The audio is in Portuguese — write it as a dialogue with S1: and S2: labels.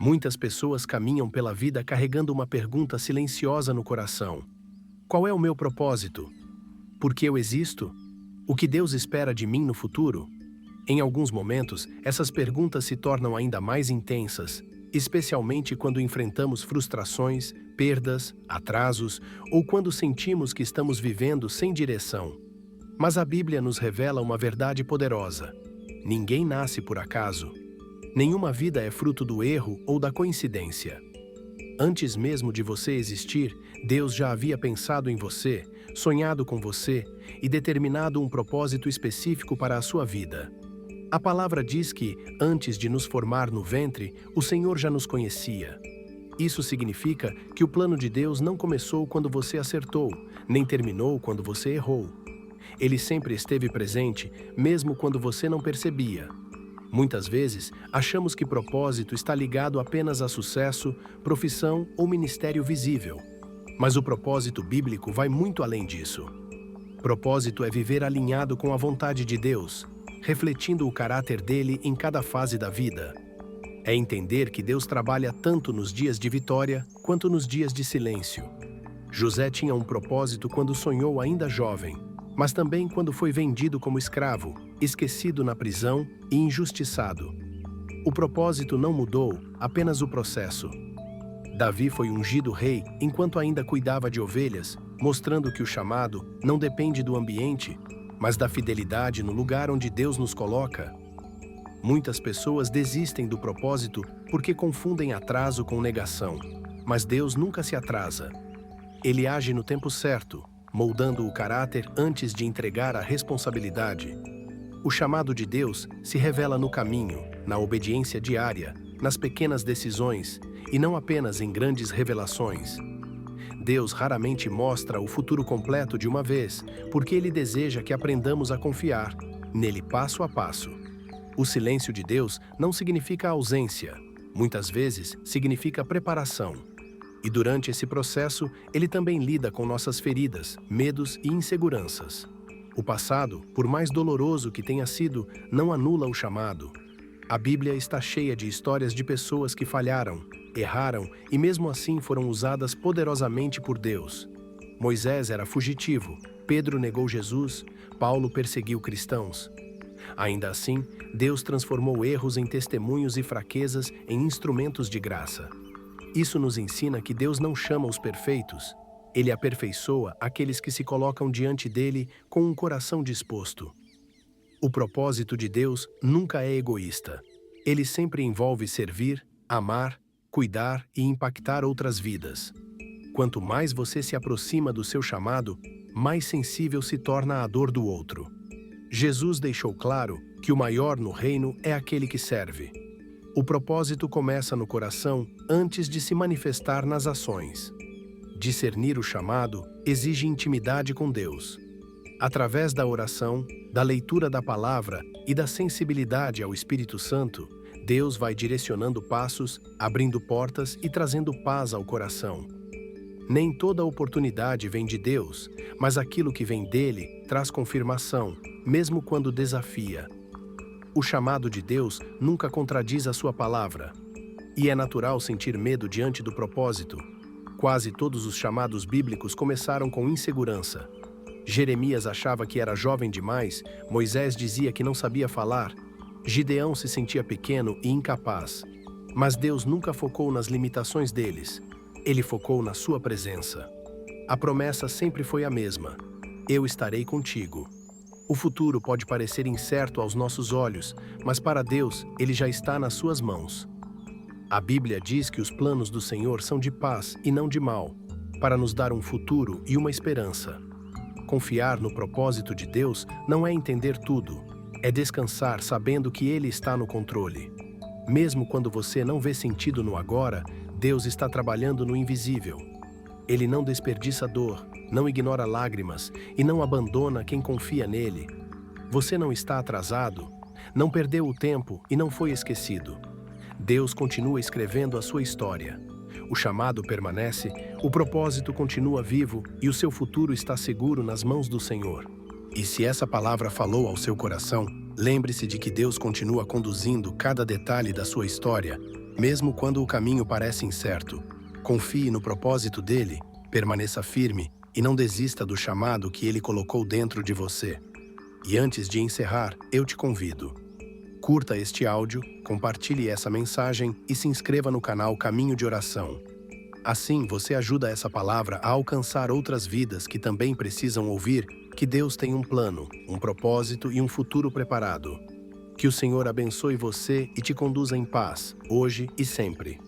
S1: Muitas pessoas caminham pela vida carregando uma pergunta silenciosa no coração: qual é o meu propósito? Por que eu existo? O que Deus espera de mim no futuro? Em alguns momentos, essas perguntas se tornam ainda mais intensas, especialmente quando enfrentamos frustrações, perdas, atrasos ou quando sentimos que estamos vivendo sem direção. Mas a Bíblia nos revela uma verdade poderosa: ninguém nasce por acaso. Nenhuma vida é fruto do erro ou da coincidência. Antes mesmo de você existir, Deus já havia pensado em você, sonhado com você e determinado um propósito específico para a sua vida. A palavra diz que, antes de nos formar no ventre, o Senhor já nos conhecia. Isso significa que o plano de Deus não começou quando você acertou, nem terminou quando você errou. Ele sempre esteve presente, mesmo quando você não percebia. Muitas vezes, achamos que propósito está ligado apenas a sucesso, profissão ou ministério visível. Mas o propósito bíblico vai muito além disso. Propósito é viver alinhado com a vontade de Deus, refletindo o caráter dele em cada fase da vida. É entender que Deus trabalha tanto nos dias de vitória quanto nos dias de silêncio. José tinha um propósito quando sonhou ainda jovem, mas também quando foi vendido como escravo, esquecido na prisão e injustiçado. O propósito não mudou, apenas o processo. Davi foi ungido rei enquanto ainda cuidava de ovelhas, mostrando que o chamado não depende do ambiente, mas da fidelidade no lugar onde Deus nos coloca. Muitas pessoas desistem do propósito porque confundem atraso com negação, mas Deus nunca se atrasa. Ele age no tempo certo, moldando o caráter antes de entregar a responsabilidade. O chamado de Deus se revela no caminho, na obediência diária, nas pequenas decisões e não apenas em grandes revelações. Deus raramente mostra o futuro completo de uma vez, porque Ele deseja que aprendamos a confiar nele passo a passo. O silêncio de Deus não significa ausência, muitas vezes significa preparação. E durante esse processo, Ele também lida com nossas feridas, medos e inseguranças. O passado, por mais doloroso que tenha sido, não anula o chamado. A Bíblia está cheia de histórias de pessoas que falharam, erraram e mesmo assim foram usadas poderosamente por Deus. Moisés era fugitivo, Pedro negou Jesus, Paulo perseguiu cristãos. Ainda assim, Deus transformou erros em testemunhos e fraquezas em instrumentos de graça. Isso nos ensina que Deus não chama os perfeitos, Ele aperfeiçoa aqueles que se colocam diante dele com um coração disposto. O propósito de Deus nunca é egoísta. Ele sempre envolve servir, amar, cuidar e impactar outras vidas. Quanto mais você se aproxima do seu chamado, mais sensível se torna à dor do outro. Jesus deixou claro que o maior no reino é aquele que serve. O propósito começa no coração antes de se manifestar nas ações. Discernir o chamado exige intimidade com Deus. Através da oração, da leitura da palavra e da sensibilidade ao Espírito Santo, Deus vai direcionando passos, abrindo portas e trazendo paz ao coração. Nem toda oportunidade vem de Deus, mas aquilo que vem dele traz confirmação, mesmo quando desafia. O chamado de Deus nunca contradiz a sua palavra. E é natural sentir medo diante do propósito. Quase todos os chamados bíblicos começaram com insegurança. Jeremias achava que era jovem demais, Moisés dizia que não sabia falar, Gideão se sentia pequeno e incapaz. Mas Deus nunca focou nas limitações deles. Ele focou na sua presença. A promessa sempre foi a mesma: eu estarei contigo. O futuro pode parecer incerto aos nossos olhos, mas para Deus, ele já está nas suas mãos. A Bíblia diz que os planos do Senhor são de paz e não de mal, para nos dar um futuro e uma esperança. Confiar no propósito de Deus não é entender tudo, é descansar sabendo que Ele está no controle. Mesmo quando você não vê sentido no agora, Deus está trabalhando no invisível. Ele não desperdiça dor, não ignora lágrimas e não abandona quem confia nele. Você não está atrasado, não perdeu o tempo e não foi esquecido. Deus continua escrevendo a sua história. O chamado permanece, o propósito continua vivo e o seu futuro está seguro nas mãos do Senhor. E se essa palavra falou ao seu coração, lembre-se de que Deus continua conduzindo cada detalhe da sua história, Mesmo quando o caminho parece incerto, confie no propósito dele, permaneça firme e não desista do chamado que ele colocou dentro de você. E antes de encerrar, eu te convido. Curta este áudio, compartilhe essa mensagem e se inscreva no canal Caminho de Oração. Assim, você ajuda essa palavra a alcançar outras vidas que também precisam ouvir que Deus tem um plano, um propósito e um futuro preparado. Que o Senhor abençoe você e te conduza em paz, hoje e sempre.